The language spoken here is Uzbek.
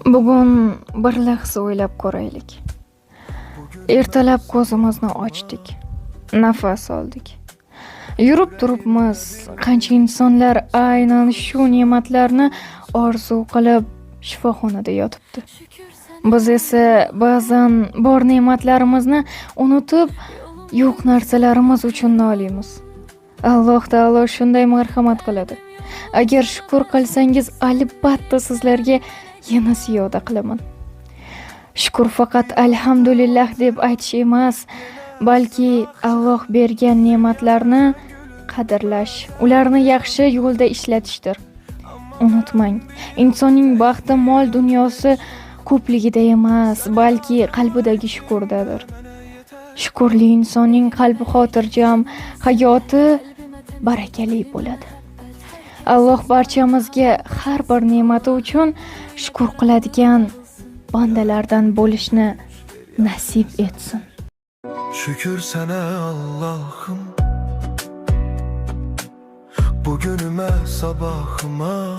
Bugun bir lahza o'ylab ko'raylik. Ertalab ko'zimizni ochdik, nafas oldik. Yurib turibmiz, qancha insonlar aynan shu ne'matlarni orzu qilib shifoxonada yotibdi. Biz esa ba'zan bor ne'matlarimizni unutib, yo'q narsalarimiz uchun noliymiz. Alloh taolo shunday marhamat qiladi. Agar shukr qilsangiz, albatta sizlarga yana ziyoda qilaman. Shukr faqat alhamdulillah deb aytish emas, balki Alloh bergan ne'matlarni qadrlash, ularni yaxshi yo'lda ishlatishdir. Unutmang, insonning baxti mol dunyosi ko'pligida emas, balki qalbidagi shukurdadir. Shukurli insonning qalbi xotirjam, hayoti barakali bo'ladi. Alloh barchamizga har bir ne'mati uchun shukr qiladigan bandalardan bo'lishni nasib etsin. Şükür sana Allah'ım, bugünüme sabahıma